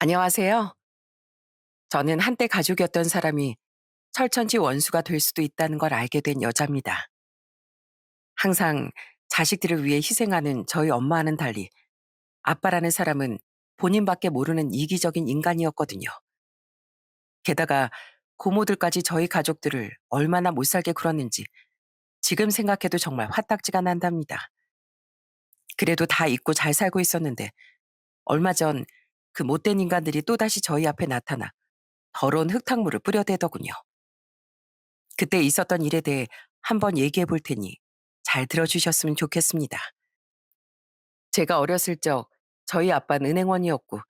안녕하세요. 저는 한때 가족이었던 사람이 철천지 원수가 될 수도 있다는 걸 알게 된 여자입니다. 항상 자식들을 위해 희생하는 저희 엄마와는 달리 아빠라는 사람은 본인밖에 모르는 이기적인 인간이었거든요. 게다가 고모들까지 저희 가족들을 얼마나 못 살게 굴었는지 지금 생각해도 정말 화딱지가 난답니다. 그래도 다 잊고 잘 살고 있었는데 얼마 전 그 못된 인간들이 또다시 저희 앞에 나타나 더러운 흙탕물을 뿌려대더군요. 그때 있었던 일에 대해 한번 얘기해 볼 테니 잘 들어주셨으면 좋겠습니다. 제가 어렸을 적 저희 아빠는 은행원이었고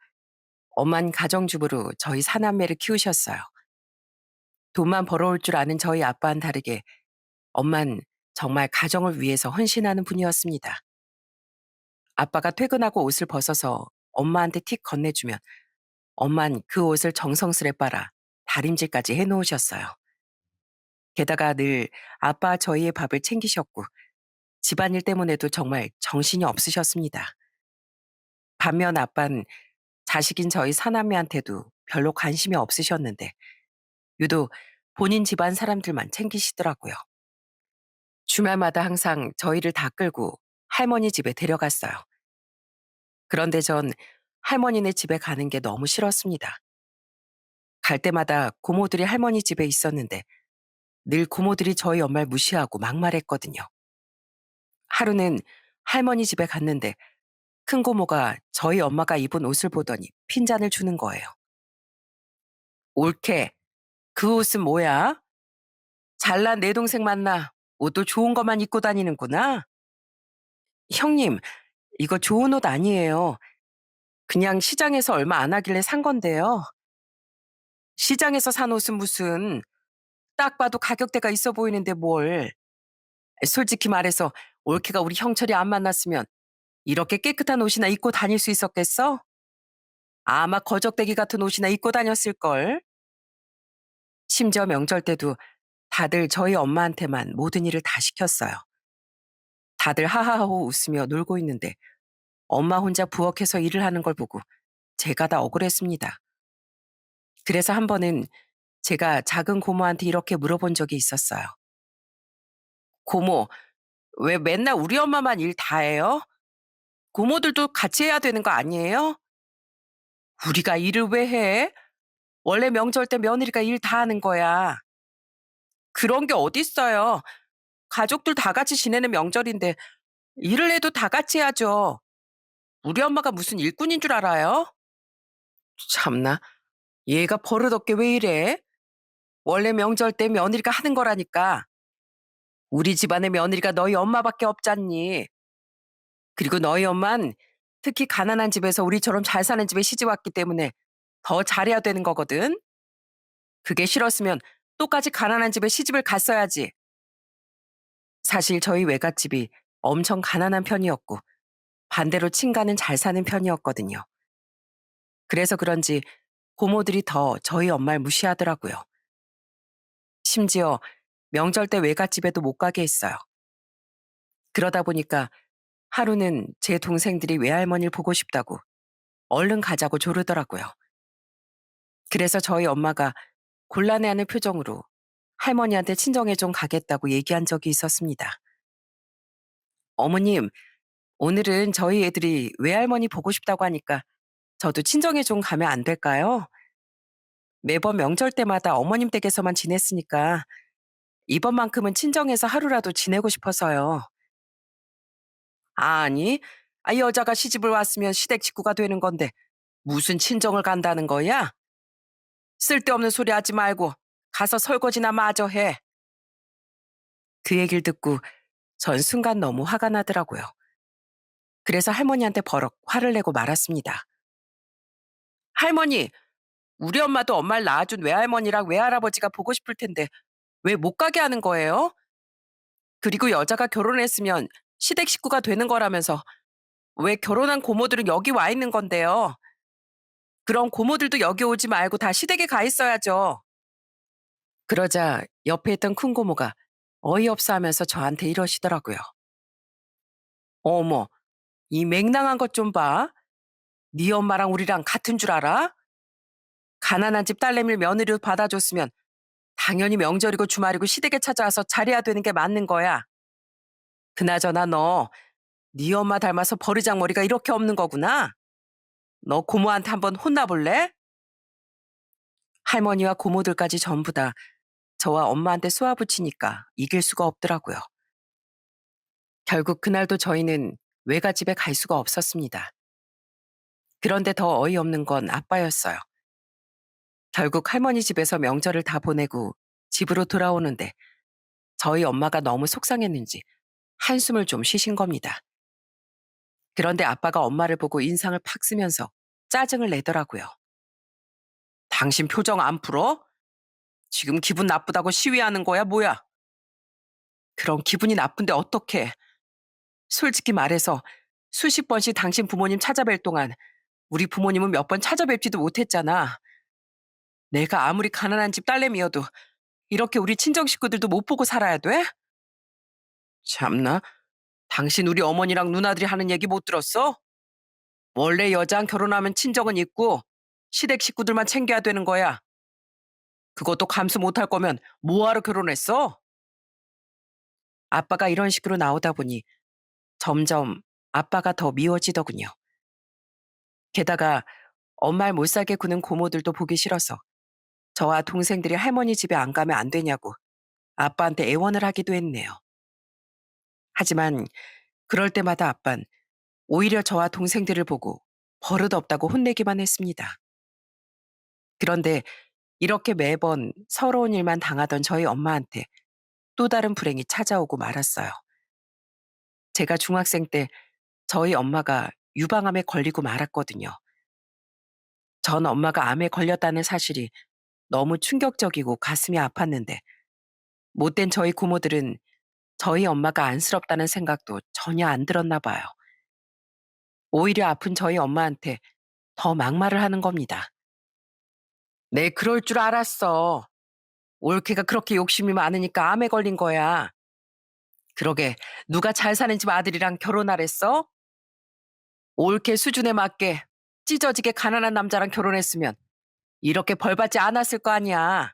엄만 가정주부로 저희 사남매를 키우셨어요. 돈만 벌어올 줄 아는 저희 아빠와는 다르게 엄만 정말 가정을 위해서 헌신하는 분이었습니다. 아빠가 퇴근하고 옷을 벗어서 엄마한테 틱 건네주면 엄만 그 옷을 정성스레 빨아 다림질까지 해놓으셨어요. 게다가 늘 아빠 저희의 밥을 챙기셨고 집안일 때문에도 정말 정신이 없으셨습니다. 반면 아빤 자식인 저희 사남매한테도 별로 관심이 없으셨는데 유독 본인 집안 사람들만 챙기시더라고요. 주말마다 항상 저희를 다 끌고 할머니 집에 데려갔어요. 그런데 전 할머니네 집에 가는 게 너무 싫었습니다. 갈 때마다 고모들이 할머니 집에 있었는데 늘 고모들이 저희 엄마를 무시하고 막말했거든요. 하루는 할머니 집에 갔는데 큰 고모가 저희 엄마가 입은 옷을 보더니 핀잔을 주는 거예요. 옳게, 그 옷은 뭐야? 잘난 내 동생 만나 옷도 좋은 것만 입고 다니는구나. 형님, 이거 좋은 옷 아니에요. 그냥 시장에서 얼마 안 하길래 산 건데요. 시장에서 산 옷은 무슨 딱 봐도 가격대가 있어 보이는데 뭘. 솔직히 말해서 올케가 우리 형철이 안 만났으면 이렇게 깨끗한 옷이나 입고 다닐 수 있었겠어? 아마 거적대기 같은 옷이나 입고 다녔을걸. 심지어 명절 때도 다들 저희 엄마한테만 모든 일을 다 시켰어요. 다들 하하하호 웃으며 놀고 있는데 엄마 혼자 부엌에서 일을 하는 걸 보고 제가 다 억울했습니다. 그래서 한 번은 제가 작은 고모한테 이렇게 물어본 적이 있었어요. 고모, 왜 맨날 우리 엄마만 일 다 해요? 고모들도 같이 해야 되는 거 아니에요? 우리가 일을 왜 해? 원래 명절 때 며느리가 일 다 하는 거야. 그런 게 어딨어요. 가족들 다 같이 지내는 명절인데 일을 해도 다 같이 해야죠. 우리 엄마가 무슨 일꾼인 줄 알아요? 참나, 얘가 버릇없게 왜 이래? 원래 명절 때 며느리가 하는 거라니까. 우리 집안에 며느리가 너희 엄마밖에 없잖니. 그리고 너희 엄만 특히 가난한 집에서 우리처럼 잘 사는 집에 시집 왔기 때문에 더 잘해야 되는 거거든. 그게 싫었으면 똑같이 가난한 집에 시집을 갔어야지. 사실 저희 외갓집이 엄청 가난한 편이었고 반대로 친가는 잘 사는 편이었거든요. 그래서 그런지 고모들이 더 저희 엄마를 무시하더라고요. 심지어 명절 때 외갓집에도 못 가게 했어요. 그러다 보니까 하루는 제 동생들이 외할머니를 보고 싶다고 얼른 가자고 조르더라고요. 그래서 저희 엄마가 곤란해하는 표정으로 할머니한테 친정에 좀 가겠다고 얘기한 적이 있었습니다. 어머님, 오늘은 저희 애들이 외할머니 보고 싶다고 하니까 저도 친정에 좀 가면 안 될까요? 매번 명절 때마다 어머님 댁에서만 지냈으니까 이번만큼은 친정에서 하루라도 지내고 싶어서요. 아니, 여자가 시집을 왔으면 시댁 식구가 되는 건데 무슨 친정을 간다는 거야? 쓸데없는 소리 하지 말고 가서 설거지나 마저 해. 그 얘기를 듣고 전 순간 너무 화가 나더라고요. 그래서 할머니한테 버럭 화를 내고 말았습니다. 할머니, 우리 엄마도 엄마를 낳아준 외할머니랑 외할아버지가 보고 싶을 텐데 왜 못 가게 하는 거예요? 그리고 여자가 결혼했으면 시댁 식구가 되는 거라면서 왜 결혼한 고모들은 여기 와 있는 건데요? 그럼 고모들도 여기 오지 말고 다 시댁에 가 있어야죠. 그러자 옆에 있던 큰 고모가 어이없어 하면서 저한테 이러시더라고요. 어머, 이 맹랑한 것 좀 봐. 네 엄마랑 우리랑 같은 줄 알아? 가난한 집 딸내미를 며느리로 받아줬으면 당연히 명절이고 주말이고 시댁에 찾아와서 잘해야 되는 게 맞는 거야. 그나저나 너, 네 엄마 닮아서 버르장머리가 이렇게 없는 거구나. 너 고모한테 한번 혼나볼래? 할머니와 고모들까지 전부 다 저와 엄마한테 쏘아붙이니까 이길 수가 없더라고요. 결국 그날도 저희는 외갓집에 갈 수가 없었습니다. 그런데 더 어이없는 건 아빠였어요. 결국 할머니 집에서 명절을 다 보내고 집으로 돌아오는데 저희 엄마가 너무 속상했는지 한숨을 좀 쉬신 겁니다. 그런데 아빠가 엄마를 보고 인상을 팍 쓰면서 짜증을 내더라고요. 당신 표정 안 풀어? 지금 기분 나쁘다고 시위하는 거야, 뭐야? 그럼 기분이 나쁜데 어떡해? 솔직히 말해서 수십 번씩 당신 부모님 찾아뵐 동안 우리 부모님은 몇 번 찾아뵙지도 못했잖아. 내가 아무리 가난한 집 딸내미여도 이렇게 우리 친정 식구들도 못 보고 살아야 돼? 참나, 당신 우리 어머니랑 누나들이 하는 얘기 못 들었어? 원래 여자랑 결혼하면 친정은 있고 시댁 식구들만 챙겨야 되는 거야. 그것도 감수 못할 거면 뭐하러 결혼했어? 아빠가 이런 식으로 나오다 보니 점점 아빠가 더 미워지더군요. 게다가 엄마를 못 살게 구는 고모들도 보기 싫어서 저와 동생들이 할머니 집에 안 가면 안 되냐고 아빠한테 애원을 하기도 했네요. 하지만 그럴 때마다 아빤 오히려 저와 동생들을 보고 버릇없다고 혼내기만 했습니다. 그런데 이렇게 매번 서러운 일만 당하던 저희 엄마한테 또 다른 불행이 찾아오고 말았어요. 제가 중학생 때 저희 엄마가 유방암에 걸리고 말았거든요. 전 엄마가 암에 걸렸다는 사실이 너무 충격적이고 가슴이 아팠는데 못된 저희 고모들은 저희 엄마가 안쓰럽다는 생각도 전혀 안 들었나 봐요. 오히려 아픈 저희 엄마한테 더 막말을 하는 겁니다. 내 그럴 줄 알았어. 올케가 그렇게 욕심이 많으니까 암에 걸린 거야. 그러게 누가 잘 사는 집 아들이랑 결혼하랬어? 올케 수준에 맞게 찢어지게 가난한 남자랑 결혼했으면 이렇게 벌받지 않았을 거 아니야.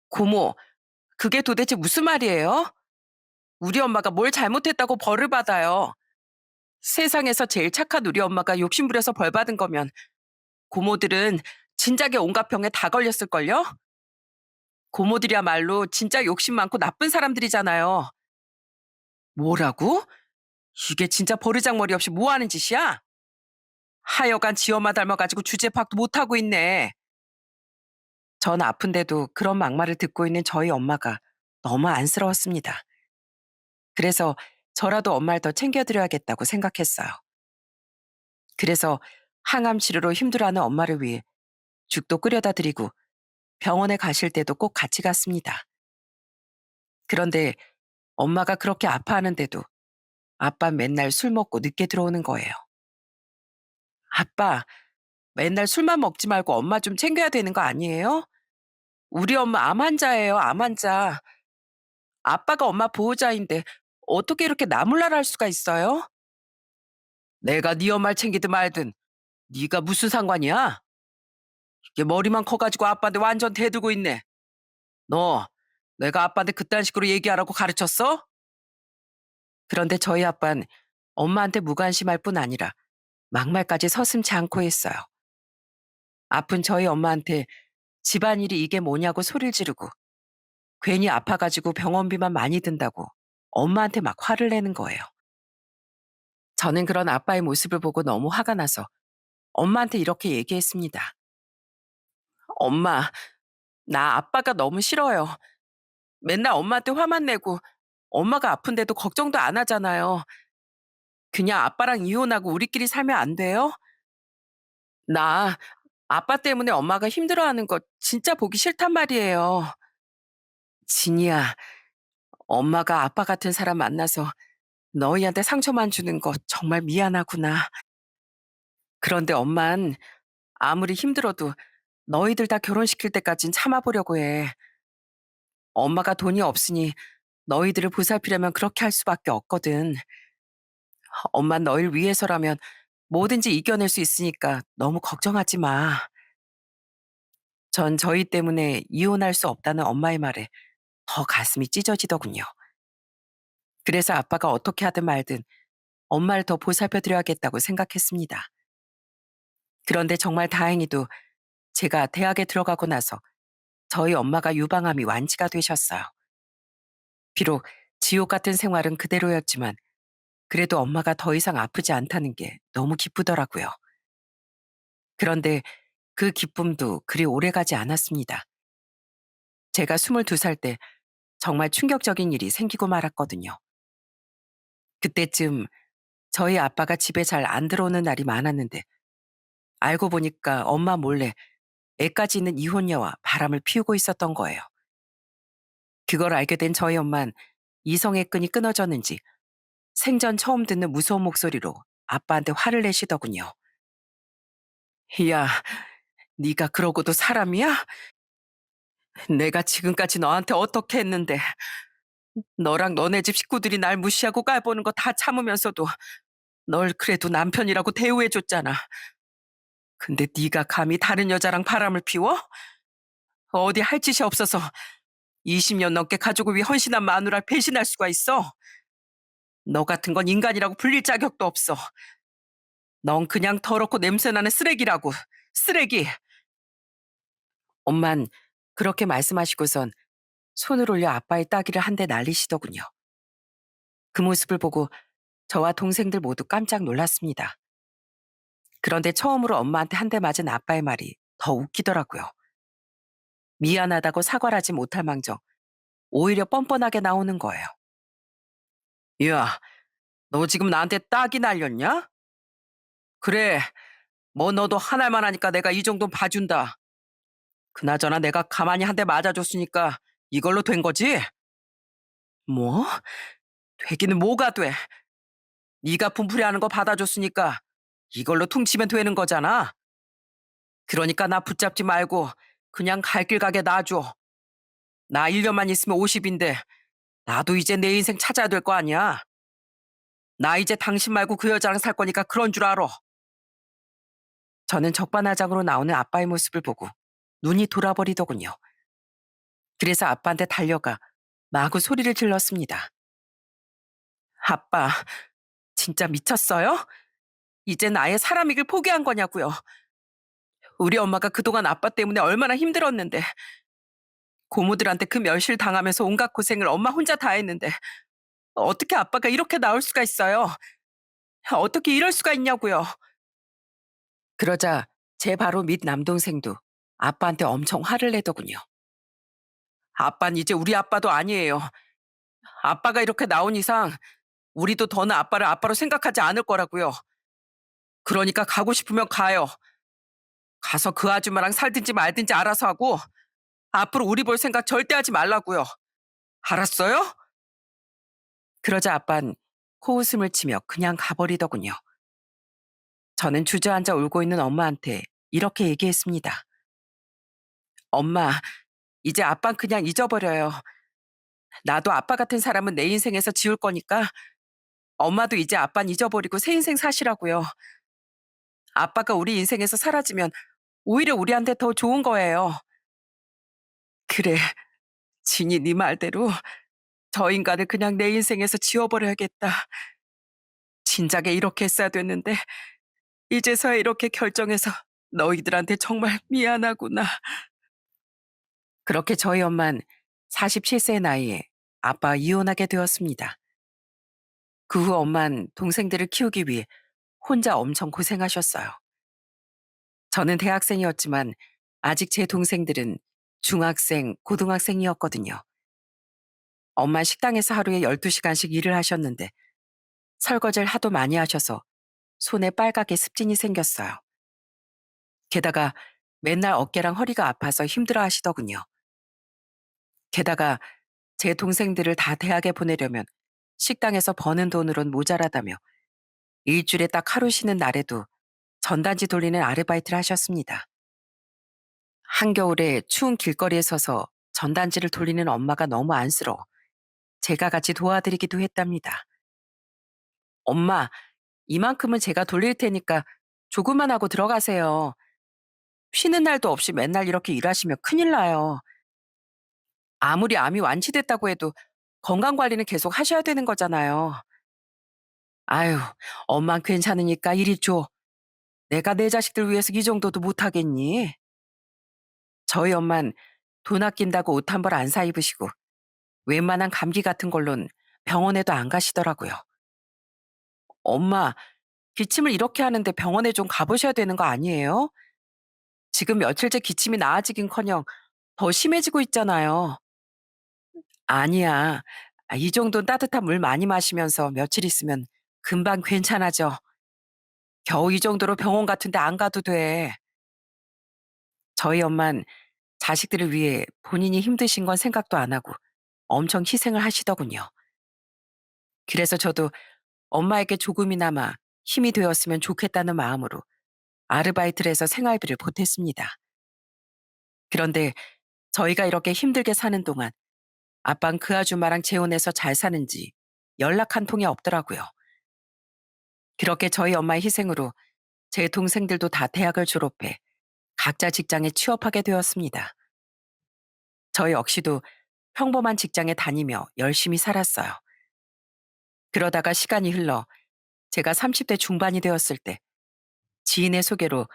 고모, 그게 도대체 무슨 말이에요? 우리 엄마가 뭘 잘못했다고 벌을 받아요. 세상에서 제일 착한 우리 엄마가 욕심부려서 벌 받은 거면 고모들은 진작에 온갖 병에 다 걸렸을걸요? 고모들이야말로 진짜 욕심 많고 나쁜 사람들이잖아요. 뭐라고? 이게 진짜 버르장머리 없이 뭐 하는 짓이야? 하여간 지 엄마 닮아가지고 주제 파악도 못하고 있네. 전 아픈데도 그런 막말을 듣고 있는 저희 엄마가 너무 안쓰러웠습니다. 그래서 저라도 엄마를 더 챙겨드려야겠다고 생각했어요. 그래서 항암 치료로 힘들어하는 엄마를 위해 죽도 끓여다 드리고 병원에 가실 때도 꼭 같이 갔습니다. 그런데 엄마가 그렇게 아파하는데도 아빠 맨날 술 먹고 늦게 들어오는 거예요. 아빠, 맨날 술만 먹지 말고 엄마 좀 챙겨야 되는 거 아니에요? 우리 엄마 암 환자예요, 암 환자. 아빠가 엄마 보호자인데 어떻게 이렇게 나몰라라 할 수가 있어요? 내가 네 엄마를 챙기든 말든 네가 무슨 상관이야? 이게 머리만 커가지고 아빠한테 완전 대들고 있네. 너, 내가 아빠한테 그딴 식으로 얘기하라고 가르쳤어? 그런데 저희 아빠는 엄마한테 무관심할 뿐 아니라 막말까지 서슴지 않고 했어요. 아픈 저희 엄마한테 집안일이 이게 뭐냐고 소리를 지르고 괜히 아파가지고 병원비만 많이 든다고 엄마한테 막 화를 내는 거예요. 저는 그런 아빠의 모습을 보고 너무 화가 나서 엄마한테 이렇게 얘기했습니다. 엄마, 나 아빠가 너무 싫어요. 맨날 엄마한테 화만 내고 엄마가 아픈데도 걱정도 안 하잖아요. 그냥 아빠랑 이혼하고 우리끼리 살면 안 돼요? 나 아빠 때문에 엄마가 힘들어하는 거 진짜 보기 싫단 말이에요. 진이야, 엄마가 아빠 같은 사람 만나서 너희한테 상처만 주는 거 정말 미안하구나. 그런데 엄만 아무리 힘들어도 너희들 다 결혼시킬 때까진 참아보려고 해. 엄마가 돈이 없으니 너희들을 보살피려면 그렇게 할 수밖에 없거든. 엄만 너희를 위해서라면 뭐든지 이겨낼 수 있으니까 너무 걱정하지 마. 전 저희 때문에 이혼할 수 없다는 엄마의 말에 더 가슴이 찢어지더군요. 그래서 아빠가 어떻게 하든 말든 엄마를 더 보살펴 드려야겠다고 생각했습니다. 그런데 정말 다행히도 제가 대학에 들어가고 나서 저희 엄마가 유방암이 완치가 되셨어요. 비록 지옥 같은 생활은 그대로였지만 그래도 엄마가 더 이상 아프지 않다는 게 너무 기쁘더라고요. 그런데 그 기쁨도 그리 오래가지 않았습니다. 제가 22살 때 정말 충격적인 일이 생기고 말았거든요. 그때쯤 저희 아빠가 집에 잘 안 들어오는 날이 많았는데 알고 보니까 엄마 몰래 애까지 있는 이혼녀와 바람을 피우고 있었던 거예요. 그걸 알게 된 저희 엄만 이성의 끈이 끊어졌는지 생전 처음 듣는 무서운 목소리로 아빠한테 화를 내시더군요. 야, 네가 그러고도 사람이야? 내가 지금까지 너한테 어떻게 했는데 너랑 너네 집 식구들이 날 무시하고 깔보는 거 다 참으면서도 널 그래도 남편이라고 대우해줬잖아. 근데 네가 감히 다른 여자랑 바람을 피워? 어디 할 짓이 없어서 20년 넘게 가족을 위해 헌신한 마누라를 배신할 수가 있어? 너 같은 건 인간이라고 불릴 자격도 없어. 넌 그냥 더럽고 냄새나는 쓰레기라고. 쓰레기. 엄만 그렇게 말씀하시고선 손을 올려 아빠의 따귀를 한 대 날리시더군요. 그 모습을 보고 저와 동생들 모두 깜짝 놀랐습니다. 그런데 처음으로 엄마한테 한 대 맞은 아빠의 말이 더 웃기더라고요. 미안하다고 사과를 하지 못할 망정 오히려 뻔뻔하게 나오는 거예요. 야, 너 지금 나한테 따귀 날렸냐? 그래, 뭐 너도 하나만 하니까 내가 이 정도는 봐준다. 그나저나 내가 가만히 한 대 맞아줬으니까 이걸로 된 거지? 뭐? 되기는 뭐가 돼? 네가 분풀이하는 거 받아줬으니까 이걸로 퉁치면 되는 거잖아. 그러니까 나 붙잡지 말고 그냥 갈 길 가게 놔줘. 나 1년만 있으면 50인데 나도 이제 내 인생 찾아야 될 거 아니야. 나 이제 당신 말고 그 여자랑 살 거니까 그런 줄 알아. 저는 적반하장으로 나오는 아빠의 모습을 보고 눈이 돌아버리더군요. 그래서 아빠한테 달려가 마구 소리를 질렀습니다. 아빠, 진짜 미쳤어요? 이젠 아예 사람이길 포기한 거냐고요. 우리 엄마가 그동안 아빠 때문에 얼마나 힘들었는데 고모들한테 그 멸실 당하면서 온갖 고생을 엄마 혼자 다 했는데 어떻게 아빠가 이렇게 나올 수가 있어요? 어떻게 이럴 수가 있냐고요. 그러자 제 바로 밑 남동생도 아빠한테 엄청 화를 내더군요. 아빠는 이제 우리 아빠도 아니에요. 아빠가 이렇게 나온 이상 우리도 더는 아빠를 아빠로 생각하지 않을 거라고요. 그러니까 가고 싶으면 가요. 가서 그 아줌마랑 살든지 말든지 알아서 하고 앞으로 우리 볼 생각 절대 하지 말라고요. 알았어요? 그러자 아빤 코웃음을 치며 그냥 가버리더군요. 저는 주저앉아 울고 있는 엄마한테 이렇게 얘기했습니다. 엄마, 이제 아빤 그냥 잊어버려요. 나도 아빠 같은 사람은 내 인생에서 지울 거니까 엄마도 이제 아빤 잊어버리고 새 인생 사시라고요. 아빠가 우리 인생에서 사라지면 오히려 우리한테 더 좋은 거예요. 그래, 진이 네 말대로 저 인간을 그냥 내 인생에서 지워버려야겠다. 진작에 이렇게 했어야 됐는데 이제서야 이렇게 결정해서 너희들한테 정말 미안하구나. 그렇게 저희 엄만 47세 나이에 아빠 이혼하게 되었습니다. 그 후 엄만 동생들을 키우기 위해 혼자 엄청 고생하셨어요. 저는 대학생이었지만 아직 제 동생들은 중학생, 고등학생이었거든요. 엄마 식당에서 하루에 12시간씩 일을 하셨는데 설거지를 하도 많이 하셔서 손에 빨갛게 습진이 생겼어요. 게다가 맨날 어깨랑 허리가 아파서 힘들어 하시더군요. 게다가 제 동생들을 다 대학에 보내려면 식당에서 버는 돈으론 모자라다며 일주일에 딱 하루 쉬는 날에도 전단지 돌리는 아르바이트를 하셨습니다. 한겨울에 추운 길거리에 서서 전단지를 돌리는 엄마가 너무 안쓰러워 제가 같이 도와드리기도 했답니다. 엄마, 이만큼은 제가 돌릴 테니까 조금만 하고 들어가세요. 쉬는 날도 없이 맨날 이렇게 일하시면 큰일 나요. 아무리 암이 완치됐다고 해도 건강 관리는 계속 하셔야 되는 거잖아요. 아유, 엄만 괜찮으니까 이리 줘. 내가 내 자식들 위해서 이 정도도 못하겠니? 저희 엄만 돈 아낀다고 옷 한 벌 안 사 입으시고 웬만한 감기 같은 걸론 병원에도 안 가시더라고요. 엄마, 기침을 이렇게 하는데 병원에 좀 가보셔야 되는 거 아니에요? 지금 며칠째 기침이 나아지긴커녕 더 심해지고 있잖아요. 아니야. 이 정도는 따뜻한 물 많이 마시면서 며칠 있으면 금방 괜찮아져. 겨우 이 정도로 병원 같은 데 안 가도 돼. 저희 엄만 자식들을 위해 본인이 힘드신 건 생각도 안 하고 엄청 희생을 하시더군요. 그래서 저도 엄마에게 조금이나마 힘이 되었으면 좋겠다는 마음으로 아르바이트를 해서 생활비를 보탰습니다. 그런데 저희가 이렇게 힘들게 사는 동안 아빤 그 아줌마랑 재혼해서 잘 사는지 연락 한 통이 없더라고요. 그렇게 저희 엄마의 희생으로 제 동생들도 다 대학을 졸업해 각자 직장에 취업하게 되었습니다. 저 역시도 평범한 직장에 다니며 열심히 살았어요. 그러다가 시간이 흘러 제가 30대 중반이 되었을 때 지인의 소개로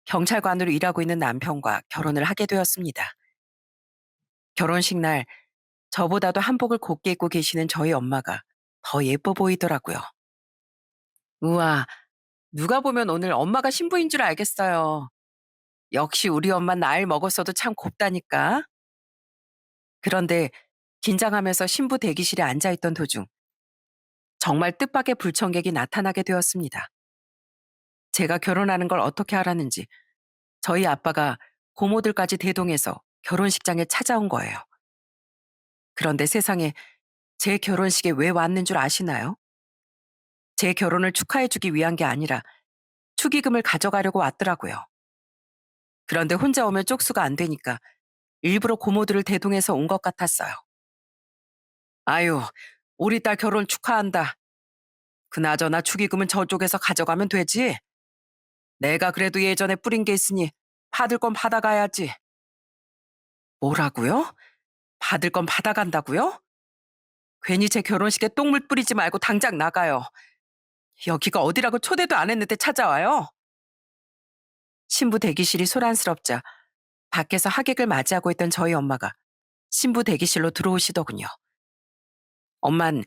경찰관으로 일하고 있는 남편과 결혼을 하게 되었습니다. 결혼식 날 저보다도 한복을 곱게 입고 계시는 저희 엄마가 더 예뻐 보이더라고요. 우와, 누가 보면 오늘 엄마가 신부인 줄 알겠어요. 역시 우리 엄마 나이 먹었어도 참 곱다니까. 그런데 긴장하면서 신부 대기실에 앉아있던 도중 정말 뜻밖의 불청객이 나타나게 되었습니다. 제가 결혼하는 걸 어떻게 알았는지 저희 아빠가 고모들까지 대동해서 결혼식장에 찾아온 거예요. 그런데 세상에 제 결혼식에 왜 왔는 줄 아시나요? 제 결혼을 축하해주기 위한 게 아니라 축의금을 가져가려고 왔더라고요. 그런데 혼자 오면 쪽수가 안 되니까 일부러 고모들을 대동해서 온 것 같았어요. 아유, 우리 딸 결혼 축하한다. 그나저나 축의금은 저쪽에서 가져가면 되지. 내가 그래도 예전에 뿌린 게 있으니 받을 건 받아가야지. 뭐라고요? 받을 건 받아간다고요? 괜히 제 결혼식에 똥물 뿌리지 말고 당장 나가요. 여기가 어디라고 초대도 안 했는데 찾아와요? 신부 대기실이 소란스럽자 밖에서 하객을 맞이하고 있던 저희 엄마가 신부 대기실로 들어오시더군요. 엄만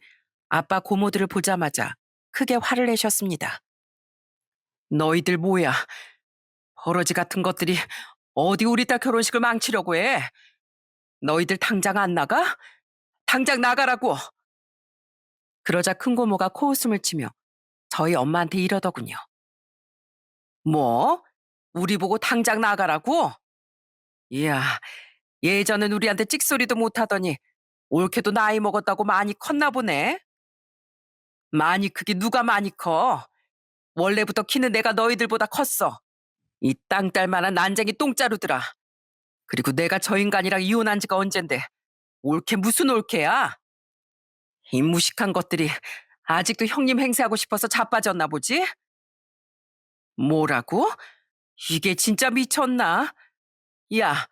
아빠 고모들을 보자마자 크게 화를 내셨습니다. 너희들 뭐야? 버러지 같은 것들이 어디 우리 딸 결혼식을 망치려고 해? 너희들 당장 안 나가? 당장 나가라고! 그러자 큰 고모가 코웃음을 치며 저희 엄마한테 이러더군요. 뭐? 우리 보고 당장 나가라고? 이야, 예전엔 우리한테 찍소리도 못하더니 올케도 나이 먹었다고 많이 컸나 보네. 많이 크기 누가 많이 커? 원래부터 키는 내가 너희들보다 컸어. 이 땅딸만한 난쟁이 똥자루들아. 그리고 내가 저 인간이랑 이혼한 지가 언젠데 올케 무슨 올케야? 이 무식한 것들이 아직도 형님 행세하고 싶어서 자빠졌나 보지? 뭐라고? 이게 진짜 미쳤나? 야,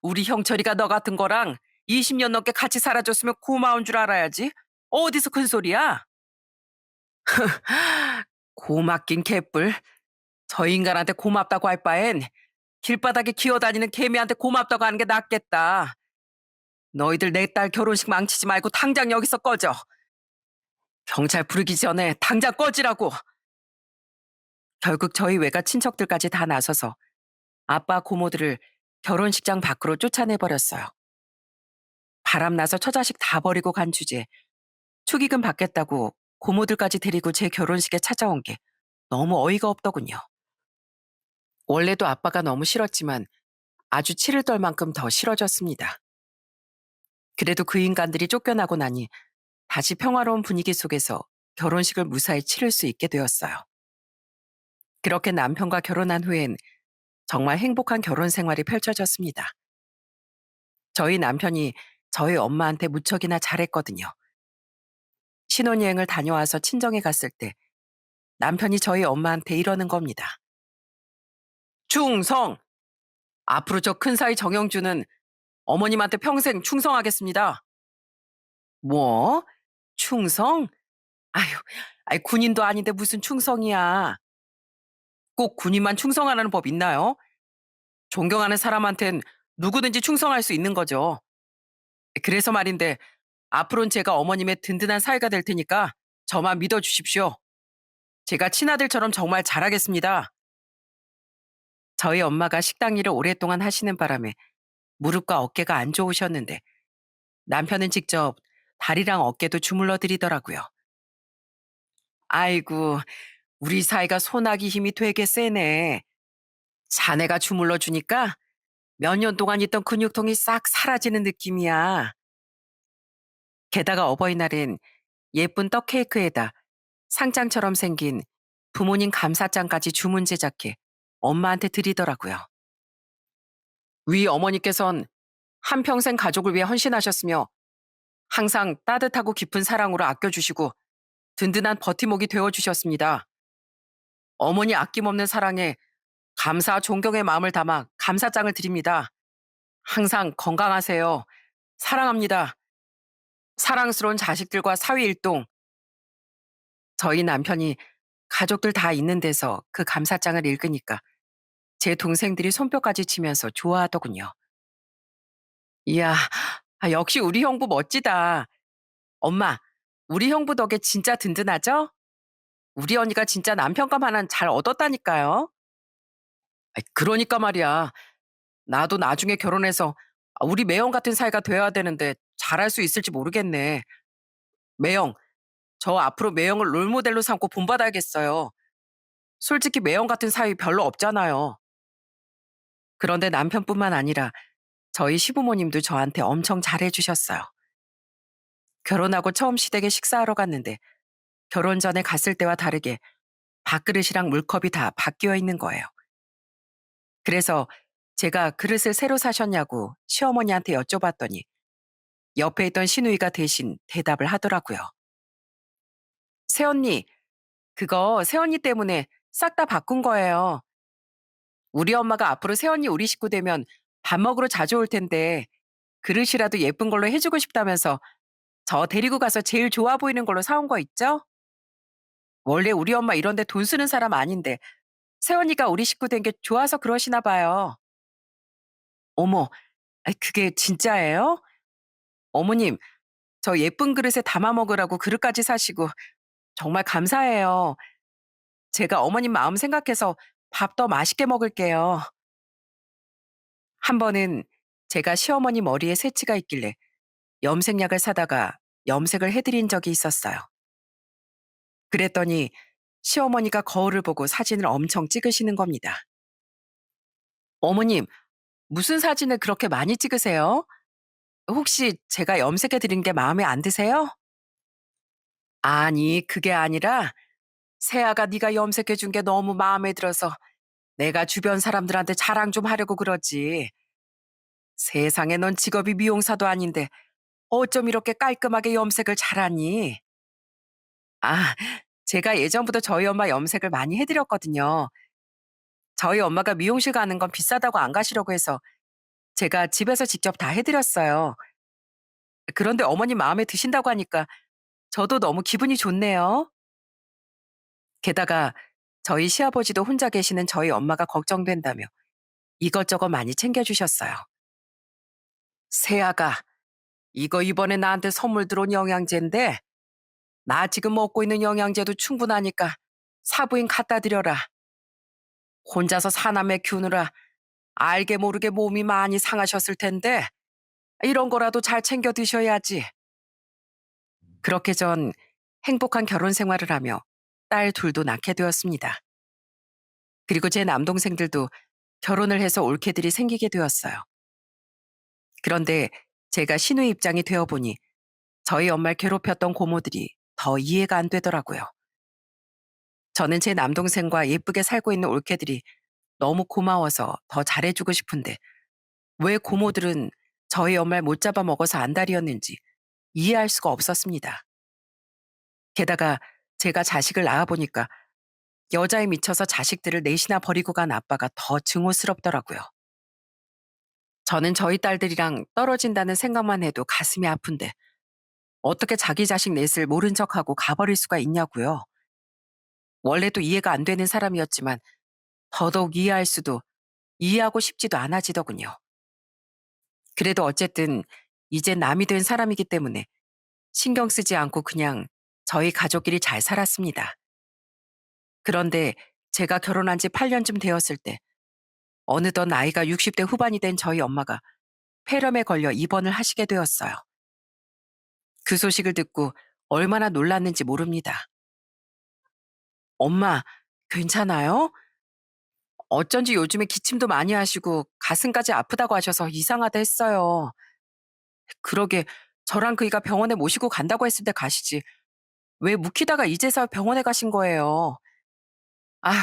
우리 형철이가 너 같은 거랑 20년 넘게 같이 살아줬으면 고마운 줄 알아야지. 어디서 큰 소리야? 고맙긴 개뿔. 저 인간한테 고맙다고 할 바엔 길바닥에 기어다니는 개미한테 고맙다고 하는 게 낫겠다. 너희들 내 딸 결혼식 망치지 말고 당장 여기서 꺼져. 경찰 부르기 전에 당장 꺼지라고. 결국 저희 외가 친척들까지 다 나서서 아빠 고모들을 결혼식장 밖으로 쫓아내버렸어요. 바람나서 처자식 다 버리고 간 주제 축의금 받겠다고 고모들까지 데리고 제 결혼식에 찾아온 게 너무 어이가 없더군요. 원래도 아빠가 너무 싫었지만 아주 치를 떨 만큼 더 싫어졌습니다. 그래도 그 인간들이 쫓겨나고 나니 다시 평화로운 분위기 속에서 결혼식을 무사히 치를 수 있게 되었어요. 그렇게 남편과 결혼한 후엔 정말 행복한 결혼 생활이 펼쳐졌습니다. 저희 남편이 저희 엄마한테 무척이나 잘했거든요. 신혼여행을 다녀와서 친정에 갔을 때 남편이 저희 엄마한테 이러는 겁니다. 충성! 앞으로 저 큰사위 정영주는 어머님한테 평생 충성하겠습니다. 뭐? 충성? 아유, 아이 군인도 아닌데 무슨 충성이야. 꼭 군인만 충성하라는 법 있나요? 존경하는 사람한텐 누구든지 충성할 수 있는 거죠. 그래서 말인데 앞으로는 제가 어머님의 든든한 사위가 될 테니까 저만 믿어 주십시오. 제가 친아들처럼 정말 잘하겠습니다. 저희 엄마가 식당 일을 오랫동안 하시는 바람에 무릎과 어깨가 안 좋으셨는데 남편은 직접 다리랑 어깨도 주물러 드리더라고요. 아이고, 우리 사이가 소나기 힘이 되게 세네. 자네가 주물러 주니까 몇 년 동안 있던 근육통이 싹 사라지는 느낌이야. 게다가 어버이날엔 예쁜 떡 케이크에다 상장처럼 생긴 부모님 감사장까지 주문 제작해 엄마한테 드리더라고요. 위 어머니께선 한평생 가족을 위해 헌신하셨으며 항상 따뜻하고 깊은 사랑으로 아껴주시고 든든한 버팀목이 되어주셨습니다. 어머니 아낌없는 사랑에 감사 존경의 마음을 담아 감사장을 드립니다. 항상 건강하세요. 사랑합니다. 사랑스러운 자식들과 사위 일동. 저희 남편이 가족들 다 있는 데서 그 감사장을 읽으니까 제 동생들이 손뼉까지 치면서 좋아하더군요. 이야, 역시 우리 형부 멋지다. 엄마, 우리 형부 덕에 진짜 든든하죠? 우리 언니가 진짜 남편감 하나 잘 얻었다니까요. 그러니까 말이야. 나도 나중에 결혼해서 우리 매형 같은 사이가 돼야 되는데 잘할 수 있을지 모르겠네. 매형, 저 앞으로 매형을 롤모델로 삼고 본받아야겠어요. 솔직히 매형 같은 사이 별로 없잖아요. 그런데 남편뿐만 아니라 저희 시부모님도 저한테 엄청 잘해주셨어요. 결혼하고 처음 시댁에 식사하러 갔는데 결혼 전에 갔을 때와 다르게 밥그릇이랑 물컵이 다 바뀌어 있는 거예요. 그래서 제가 그릇을 새로 사셨냐고 시어머니한테 여쭤봤더니 옆에 있던 시누이가 대신 대답을 하더라고요. 새언니, 그거 새언니 때문에 싹 다 바꾼 거예요. 우리 엄마가 앞으로 새언니 우리 식구 되면 밥 먹으러 자주 올 텐데 그릇이라도 예쁜 걸로 해주고 싶다면서 저 데리고 가서 제일 좋아 보이는 걸로 사온 거 있죠? 원래 우리 엄마 이런데 돈 쓰는 사람 아닌데 새언니가 우리 식구 된 게 좋아서 그러시나 봐요. 어머, 그게 진짜예요? 어머님, 저 예쁜 그릇에 담아 먹으라고 그릇까지 사시고 정말 감사해요. 제가 어머님 마음 생각해서 밥 더 맛있게 먹을게요. 한 번은 제가 시어머니 머리에 새치가 있길래 염색약을 사다가 염색을 해드린 적이 있었어요. 그랬더니 시어머니가 거울을 보고 사진을 엄청 찍으시는 겁니다. 어머님, 무슨 사진을 그렇게 많이 찍으세요? 혹시 제가 염색해 드린 게 마음에 안 드세요? 아니, 그게 아니라 세아가 네가 염색해 준 게 너무 마음에 들어서 내가 주변 사람들한테 자랑 좀 하려고 그러지. 세상에 넌 직업이 미용사도 아닌데 어쩜 이렇게 깔끔하게 염색을 잘하니? 아, 제가 예전부터 저희 엄마 염색을 많이 해드렸거든요. 저희 엄마가 미용실 가는 건 비싸다고 안 가시려고 해서 제가 집에서 직접 다 해드렸어요. 그런데 어머님 마음에 드신다고 하니까 저도 너무 기분이 좋네요. 게다가 저희 시아버지도 혼자 계시는 저희 엄마가 걱정된다며 이것저것 많이 챙겨주셨어요. 세아가, 이거 이번에 나한테 선물 들어온 영양제인데 나 지금 먹고 있는 영양제도 충분하니까 사부인 갖다 드려라. 혼자서 사남매 키우느라 알게 모르게 몸이 많이 상하셨을 텐데 이런 거라도 잘 챙겨 드셔야지. 그렇게 전 행복한 결혼 생활을 하며 딸 둘도 낳게 되었습니다. 그리고 제 남동생들도 결혼을 해서 올케들이 생기게 되었어요. 그런데 제가 신우 입장이 되어 보니 저희 엄마를 괴롭혔던 고모들이 더 이해가 안 되더라고요. 저는 제 남동생과 예쁘게 살고 있는 올케들이 너무 고마워서 더 잘해주고 싶은데 왜 고모들은 저희 엄마를 못 잡아 먹어서 안달이었는지 이해할 수가 없었습니다. 게다가 제가 자식을 낳아보니까 여자에 미쳐서 자식들을 넷이나 버리고 간 아빠가 더 증오스럽더라고요. 저는 저희 딸들이랑 떨어진다는 생각만 해도 가슴이 아픈데 어떻게 자기 자식 넷을 모른 척하고 가버릴 수가 있냐고요. 원래도 이해가 안 되는 사람이었지만 더더욱 이해할 수도 이해하고 싶지도 않아지더군요. 그래도 어쨌든 이제 남이 된 사람이기 때문에 신경 쓰지 않고 그냥 저희 가족끼리 잘 살았습니다. 그런데 제가 결혼한 지 8년쯤 되었을 때 어느덧 나이가 60대 후반이 된 저희 엄마가 폐렴에 걸려 입원을 하시게 되었어요. 그 소식을 듣고 얼마나 놀랐는지 모릅니다. 엄마, 괜찮아요? 어쩐지 요즘에 기침도 많이 하시고 가슴까지 아프다고 하셔서 이상하다 했어요. 그러게 저랑 그이가 병원에 모시고 간다고 했을 때 가시지. 왜 묵히다가 이제서 병원에 가신 거예요? 아휴,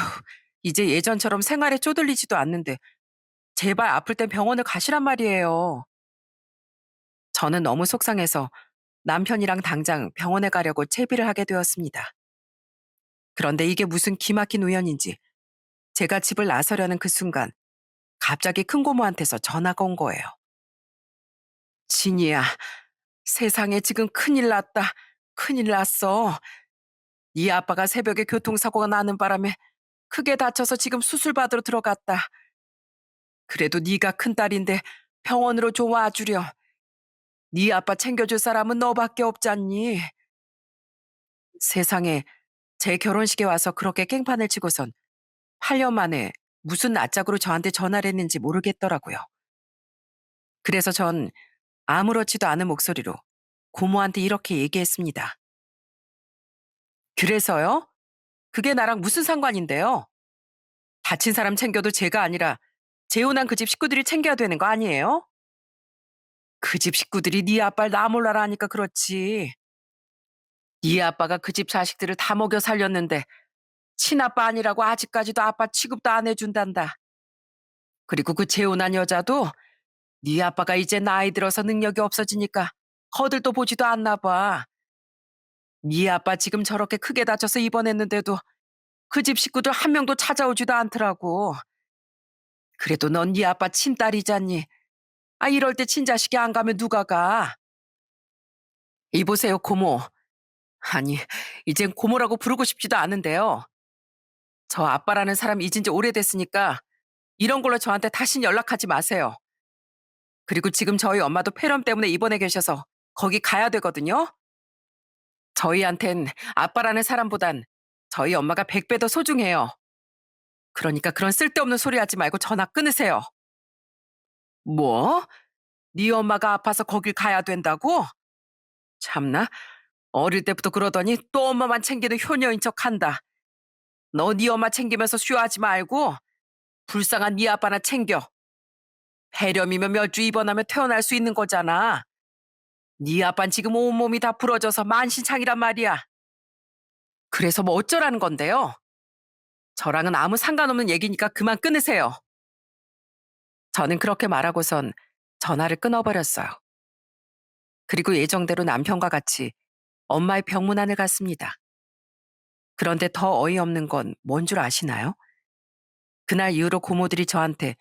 이제 예전처럼 생활에 쪼들리지도 않는데 제발 아플 땐 병원을 가시란 말이에요. 저는 너무 속상해서 남편이랑 당장 병원에 가려고 채비를 하게 되었습니다. 그런데 이게 무슨 기막힌 우연인지 제가 집을 나서려는 그 순간 갑자기 큰고모한테서 전화가 온 거예요. 진이야, 세상에 지금 큰일 났다. 큰일 났어. 네 아빠가 새벽에 교통사고가 나는 바람에 크게 다쳐서 지금 수술 받으러 들어갔다. 그래도 네가 큰딸인데 병원으로 좀 와주렴. 네 아빠 챙겨줄 사람은 너밖에 없잖니. 세상에 제 결혼식에 와서 그렇게 깽판을 치고선 8년 만에 무슨 낯짝으로 저한테 전화를 했는지 모르겠더라고요. 그래서 전 아무렇지도 않은 목소리로 고모한테 이렇게 얘기했습니다. 그래서요? 그게 나랑 무슨 상관인데요? 다친 사람 챙겨도 제가 아니라 재혼한 그 집 식구들이 챙겨야 되는 거 아니에요? 그 집 식구들이 네 아빠를 나 몰라라 하니까 그렇지. 네 아빠가 그 집 자식들을 다 먹여 살렸는데 친아빠 아니라고 아직까지도 아빠 취급도 안 해준단다. 그리고 그 재혼한 여자도 네 아빠가 이제 나이 들어서 능력이 없어지니까 거들떠 보지도 않나 봐. 네 아빠 지금 저렇게 크게 다쳐서 입원했는데도 그 집 식구들 한 명도 찾아오지도 않더라고. 그래도 넌 네 아빠 친딸이잖니. 아, 이럴 때 친자식이 안 가면 누가 가? 이보세요, 고모. 아니, 이젠 고모라고 부르고 싶지도 않은데요. 저 아빠라는 사람 잊은 지 오래됐으니까 이런 걸로 저한테 다신 연락하지 마세요. 그리고 지금 저희 엄마도 폐렴 때문에 입원해 계셔서 거기 가야 되거든요. 저희한텐 아빠라는 사람보단 저희 엄마가 100배 더 소중해요. 그러니까 그런 쓸데없는 소리 하지 말고 전화 끊으세요. 뭐? 네 엄마가 아파서 거길 가야 된다고? 참나, 어릴 때부터 그러더니 또 엄마만 챙기는 효녀인 척한다. 너 네 엄마 챙기면서 쉬어하지 말고 불쌍한 네 아빠나 챙겨. 폐렴이면 몇 주 입원하면 퇴원할 수 있는 거잖아. 네 아빤 지금 온몸이 다 부러져서 만신창이란 말이야. 그래서 뭐 어쩌라는 건데요? 저랑은 아무 상관없는 얘기니까 그만 끊으세요. 저는 그렇게 말하고선 전화를 끊어버렸어요. 그리고 예정대로 남편과 같이 엄마의 병문안을 갔습니다. 그런데 더 어이없는 건 뭔 줄 아시나요? 그날 이후로 고모들이 저한테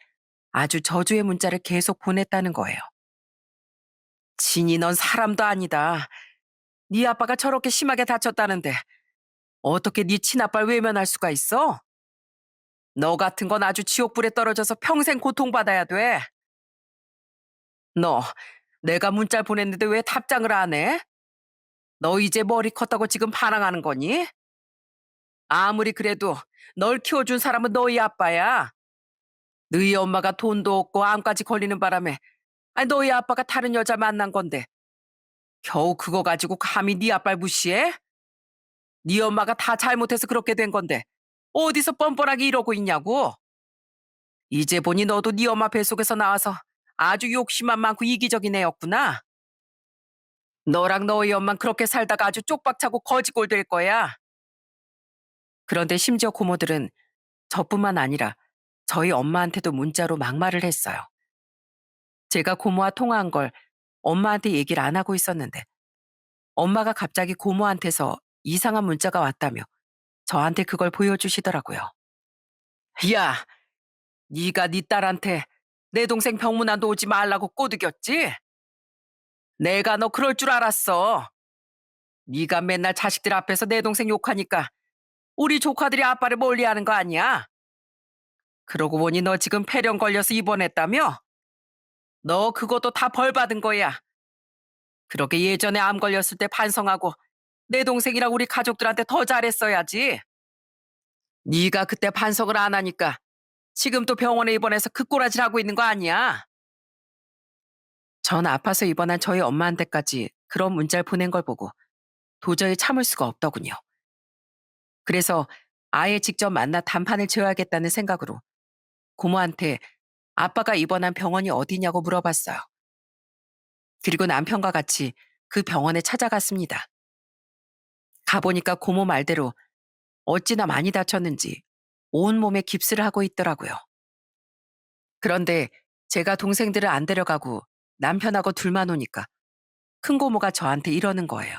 아주 저주의 문자를 계속 보냈다는 거예요. 진이 넌 사람도 아니다. 네 아빠가 저렇게 심하게 다쳤다는데 어떻게 네 친아빠를 외면할 수가 있어? 너 같은 건 아주 지옥불에 떨어져서 평생 고통받아야 돼. 너, 내가 문자 보냈는데 왜 답장을 안 해? 너 이제 머리 컸다고 지금 반항하는 거니? 아무리 그래도 널 키워준 사람은 너희 아빠야. 너희 엄마가 돈도 없고 암까지 걸리는 바람에 너희 아빠가 다른 여자 만난 건데 겨우 그거 가지고 감히 네 아빠를 무시해? 네 엄마가 다 잘못해서 그렇게 된 건데 어디서 뻔뻔하게 이러고 있냐고? 이제 보니 너도 네 엄마 뱃속에서 나와서 아주 욕심만 많고 이기적인 애였구나. 너랑 너희 엄만 그렇게 살다가 아주 쪽박차고 거지꼴 될 거야. 그런데 심지어 고모들은 저뿐만 아니라 저희 엄마한테도 문자로 막말을 했어요. 제가 고모와 통화한 걸 엄마한테 얘기를 안 하고 있었는데 엄마가 갑자기 고모한테서 이상한 문자가 왔다며 저한테 그걸 보여주시더라고요. 야, 네가 네 딸한테 내 동생 병문안도 오지 말라고 꼬드겼지? 내가 너 그럴 줄 알았어. 네가 맨날 자식들 앞에서 내 동생 욕하니까 우리 조카들이 아빠를 멀리하는 거 아니야? 그러고 보니 너 지금 폐렴 걸려서 입원했다며? 너 그것도 다 벌 받은 거야. 그렇게 예전에 암 걸렸을 때 반성하고 내 동생이랑 우리 가족들한테 더 잘했어야지. 네가 그때 반성을 안 하니까 지금 또 병원에 입원해서 그 꼬라지를 하고 있는 거 아니야? 전 아파서 입원한 저희 엄마한테까지 그런 문자를 보낸 걸 보고 도저히 참을 수가 없더군요. 그래서 아예 직접 만나 단판을 지어야겠다는 생각으로 고모한테 아빠가 입원한 병원이 어디냐고 물어봤어요. 그리고 남편과 같이 그 병원에 찾아갔습니다. 가보니까 고모 말대로 어찌나 많이 다쳤는지 온몸에 깁스를 하고 있더라고요. 그런데 제가 동생들을 안 데려가고 남편하고 둘만 오니까 큰 고모가 저한테 이러는 거예요.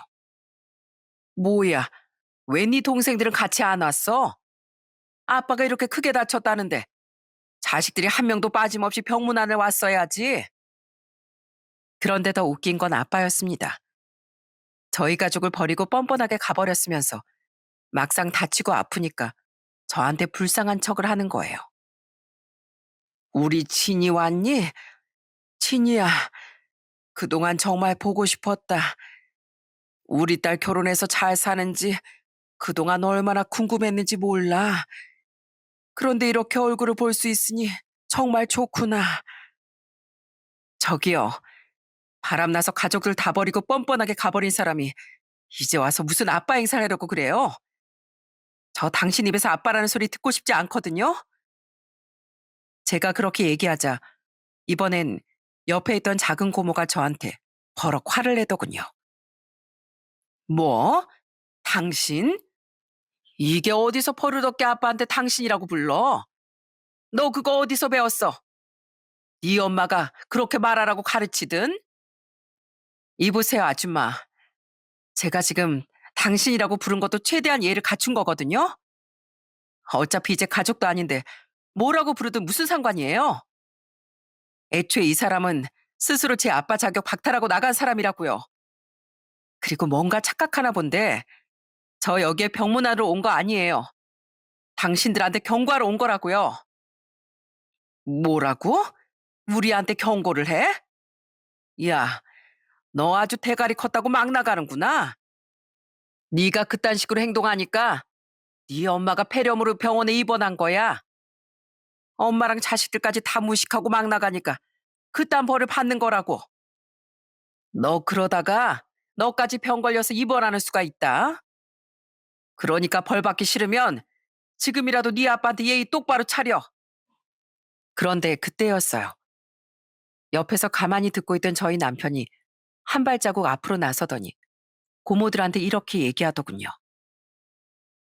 뭐야, 왜 네 동생들은 같이 안 왔어? 아빠가 이렇게 크게 다쳤다는데 자식들이 한 명도 빠짐없이 병문안에 왔어야지. 그런데 더 웃긴 건 아빠였습니다. 저희 가족을 버리고 뻔뻔하게 가버렸으면서 막상 다치고 아프니까 저한테 불쌍한 척을 하는 거예요. 우리 친이 왔니? 친이야, 그동안 정말 보고 싶었다. 우리 딸 결혼해서 잘 사는지 그동안 얼마나 궁금했는지 몰라. 그런데 이렇게 얼굴을 볼 수 있으니 정말 좋구나. 저기요, 바람나서 가족들 다 버리고 뻔뻔하게 가버린 사람이 이제 와서 무슨 아빠 행사를 하려고 그래요? 저 당신 입에서 아빠라는 소리 듣고 싶지 않거든요? 제가 그렇게 얘기하자 이번엔 옆에 있던 작은 고모가 저한테 버럭 화를 내더군요. 뭐? 당신? 이게 어디서 버릇없게 아빠한테 당신이라고 불러? 너 그거 어디서 배웠어? 네 엄마가 그렇게 말하라고 가르치든? 이보세요, 아줌마. 제가 지금 당신이라고 부른 것도 최대한 예를 갖춘 거거든요? 어차피 이제 가족도 아닌데 뭐라고 부르든 무슨 상관이에요? 애초에 이 사람은 스스로 제 아빠 자격 박탈하고 나간 사람이라고요. 그리고 뭔가 착각하나 본데 저 여기에 병문안으로 온 거 아니에요. 당신들한테 경고하러 온 거라고요. 뭐라고? 우리한테 경고를 해? 야, 너 아주 대가리 컸다고 막 나가는구나. 네가 그딴 식으로 행동하니까 네 엄마가 폐렴으로 병원에 입원한 거야. 엄마랑 자식들까지 다 무식하고 막 나가니까 그딴 벌을 받는 거라고. 너 그러다가 너까지 병 걸려서 입원하는 수가 있다. 그러니까 벌 받기 싫으면 지금이라도 네 아빠한테 예의 똑바로 차려. 그런데 그때였어요. 옆에서 가만히 듣고 있던 저희 남편이 한 발자국 앞으로 나서더니 고모들한테 이렇게 얘기하더군요.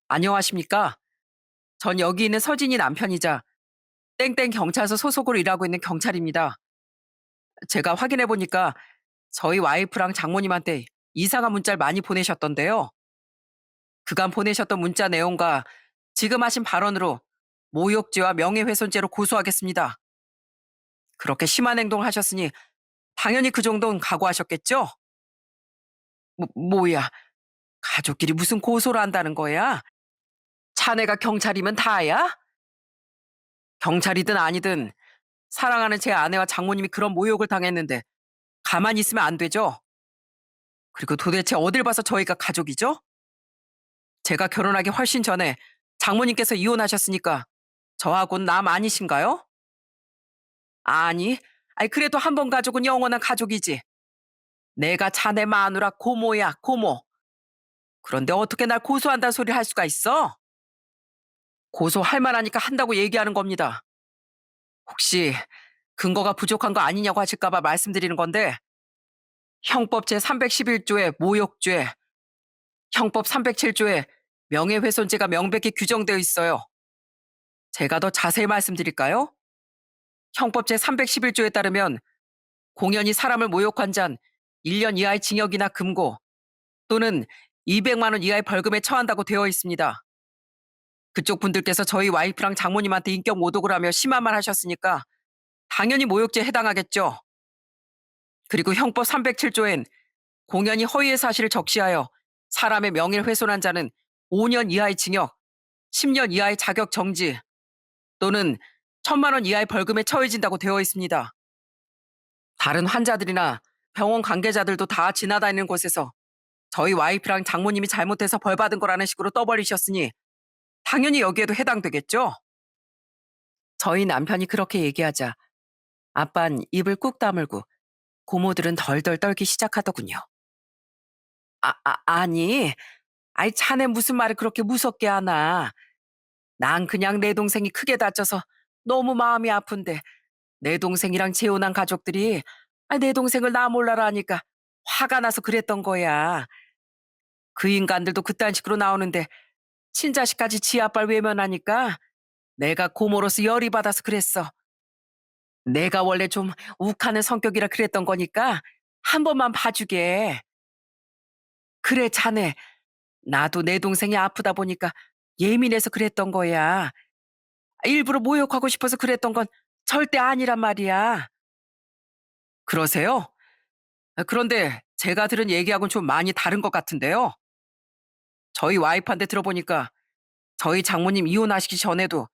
안녕하십니까? 전 여기 있는 서진이 남편이자 땡땡 경찰서 소속으로 일하고 있는 경찰입니다. 제가 확인해 보니까 저희 와이프랑 장모님한테 이상한 문자를 많이 보내셨던데요. 그간 보내셨던 문자 내용과 지금 하신 발언으로 모욕죄와 명예훼손죄로 고소하겠습니다. 그렇게 심한 행동을 하셨으니 당연히 그 정도는 각오하셨겠죠? 뭐야, 가족끼리 무슨 고소를 한다는 거야? 자네가 경찰이면 다야? 경찰이든 아니든 사랑하는 제 아내와 장모님이 그런 모욕을 당했는데 가만히 있으면 안 되죠? 그리고 도대체 어딜 봐서 저희가 가족이죠? 제가 결혼하기 훨씬 전에 장모님께서 이혼하셨으니까 저하고는 남 아니신가요? 아니, 아니 그래도 한 번 가족은 영원한 가족이지. 내가 자네 마누라 고모야, 고모. 그런데 어떻게 날 고소한다는 소리를 할 수가 있어? 고소할 만하니까 한다고 얘기하는 겁니다. 혹시 근거가 부족한 거 아니냐고 하실까 봐 말씀드리는 건데 형법 제311조의 모욕죄, 형법 307조의 명예훼손죄가 명백히 규정되어 있어요. 제가 더 자세히 말씀드릴까요? 형법 제311조에 따르면 공연히 사람을 모욕한 잔 1년 이하의 징역이나 금고 또는 200만 원 이하의 벌금에 처한다고 되어 있습니다. 그쪽 분들께서 저희 와이프랑 장모님한테 인격 모독을 하며 심한 말 하셨으니까 당연히 모욕죄에 해당하겠죠. 그리고 형법 307조엔 공연히 허위의 사실을 적시하여 사람의 명예를 훼손한 자는 5년 이하의 징역, 10년 이하의 자격 정지 또는 1,000만 원 이하의 벌금에 처해진다고 되어 있습니다. 다른 환자들이나 병원 관계자들도 다 지나다니는 곳에서 저희 와이프랑 장모님이 잘못해서 벌 받은 거라는 식으로 떠벌리셨으니 당연히 여기에도 해당되겠죠? 저희 남편이 그렇게 얘기하자 아빤 입을 꾹 다물고 고모들은 덜덜 떨기 시작하더군요. 아니, 아이 자네 무슨 말을 그렇게 무섭게 하나. 난 그냥 내 동생이 크게 다쳐서 너무 마음이 아픈데 내 동생이랑 재혼한 가족들이 내 동생을 나 몰라라 하니까 화가 나서 그랬던 거야. 그 인간들도 그딴 식으로 나오는데 친자식까지 지 아빠를 외면하니까 내가 고모로서 열이 받아서 그랬어. 내가 원래 좀 욱하는 성격이라 그랬던 거니까 한 번만 봐주게. 그래, 자네. 나도 내 동생이 아프다 보니까 예민해서 그랬던 거야. 일부러 모욕하고 싶어서 그랬던 건 절대 아니란 말이야. 그러세요? 그런데 제가 들은 얘기하고는 좀 많이 다른 것 같은데요. 저희 와이프한테 들어보니까 저희 장모님 이혼하시기 전에도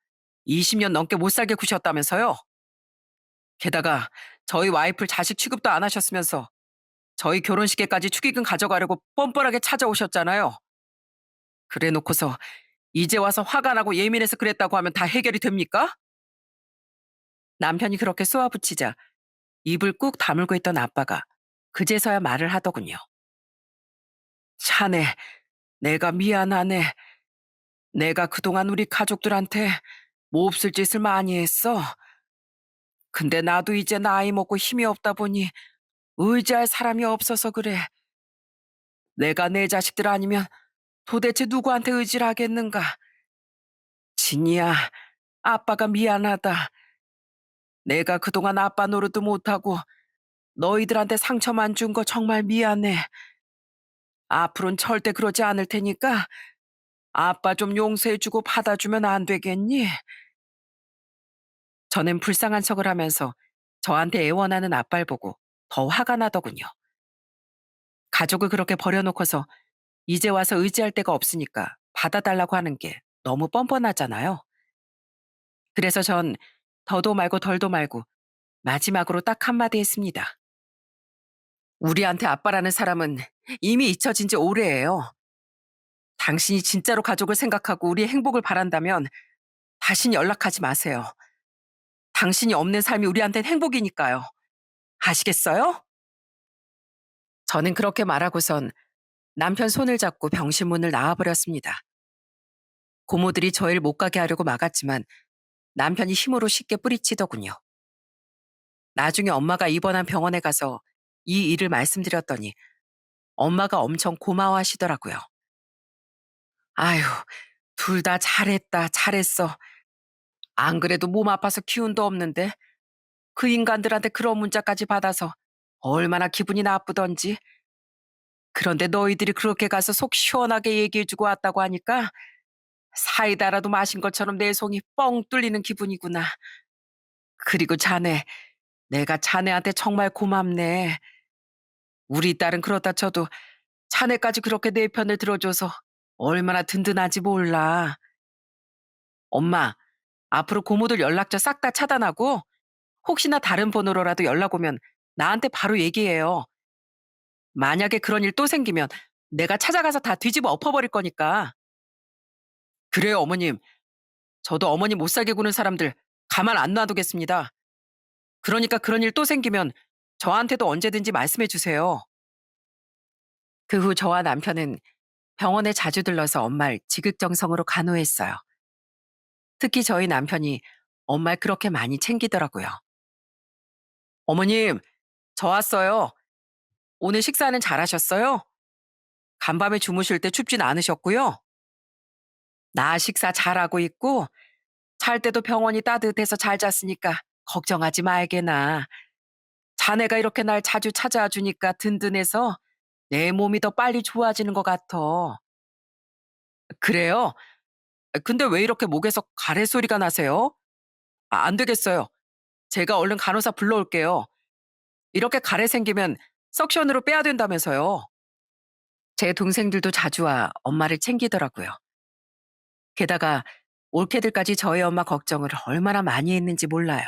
20년 넘게 못 살게 구셨다면서요. 게다가 저희 와이프를 자식 취급도 안 하셨으면서 저희 결혼식에까지 축의금 가져가려고 뻔뻔하게 찾아오셨잖아요. 그래 놓고서 이제 와서 화가 나고 예민해서 그랬다고 하면 다 해결이 됩니까? 남편이 그렇게 쏘아붙이자 입을 꾹 다물고 있던 아빠가 그제서야 말을 하더군요. 자네, 내가 미안하네. 내가 그동안 우리 가족들한테 몹쓸 짓을 많이 했어. 근데 나도 이제 나이 먹고 힘이 없다 보니 의지할 사람이 없어서 그래. 내가 내 자식들 아니면 도대체 누구한테 의지를 하겠는가? 진이야, 아빠가 미안하다. 내가 그동안 아빠 노릇도 못하고 너희들한테 상처만 준 거 정말 미안해. 앞으로는 절대 그러지 않을 테니까 아빠 좀 용서해주고 받아주면 안 되겠니? 저는 불쌍한 척을 하면서 저한테 애원하는 아빠를 보고 더 화가 나더군요. 가족을 그렇게 버려놓고서 이제 와서 의지할 데가 없으니까 받아달라고 하는 게 너무 뻔뻔하잖아요. 그래서 전 더도 말고 덜도 말고 마지막으로 딱 한마디 했습니다. 우리한테 아빠라는 사람은 이미 잊혀진 지 오래예요. 당신이 진짜로 가족을 생각하고 우리의 행복을 바란다면 다신 연락하지 마세요. 당신이 없는 삶이 우리한텐 행복이니까요. 아시겠어요? 저는 그렇게 말하고선 남편 손을 잡고 병실문을 나와버렸습니다. 고모들이 저희를 못 가게 하려고 막았지만 남편이 힘으로 쉽게 뿌리치더군요. 나중에 엄마가 입원한 병원에 가서 이 일을 말씀드렸더니 엄마가 엄청 고마워하시더라고요. 아유, 둘 다 잘했다, 잘했어. 안 그래도 몸 아파서 기운도 없는데 그 인간들한테 그런 문자까지 받아서 얼마나 기분이 나쁘던지. 그런데 너희들이 그렇게 가서 속 시원하게 얘기해주고 왔다고 하니까 사이다라도 마신 것처럼 내 속이 뻥 뚫리는 기분이구나. 그리고 자네, 내가 자네한테 정말 고맙네. 우리 딸은 그렇다 쳐도 자네까지 그렇게 내 편을 들어줘서 얼마나 든든하지 몰라. 엄마, 앞으로 고모들 연락처 싹 다 차단하고 혹시나 다른 번호로라도 연락 오면 나한테 바로 얘기해요. 만약에 그런 일 또 생기면 내가 찾아가서 다 뒤집어 엎어버릴 거니까. 그래요, 어머님. 저도 어머님 못 살게 구는 사람들 가만 안 놔두겠습니다. 그러니까 그런 일 또 생기면 저한테도 언제든지 말씀해 주세요. 그 후 저와 남편은 병원에 자주 들러서 엄마를 지극정성으로 간호했어요. 특히 저희 남편이 엄마를 그렇게 많이 챙기더라고요. 어머님, 저 왔어요. 오늘 식사는 잘하셨어요? 간밤에 주무실 때 춥진 않으셨고요. 나 식사 잘하고 있고 잘 때도 병원이 따뜻해서 잘 잤으니까 걱정하지 말게나. 자네가 이렇게 날 자주 찾아와 주니까 든든해서 내 몸이 더 빨리 좋아지는 것 같아. 그래요? 근데 왜 이렇게 목에서 가래 소리가 나세요? 안 되겠어요. 제가 얼른 간호사 불러올게요. 이렇게 가래 생기면 석션으로 빼야 된다면서요. 제 동생들도 자주 와 엄마를 챙기더라고요. 게다가 올케들까지 저희 엄마 걱정을 얼마나 많이 했는지 몰라요.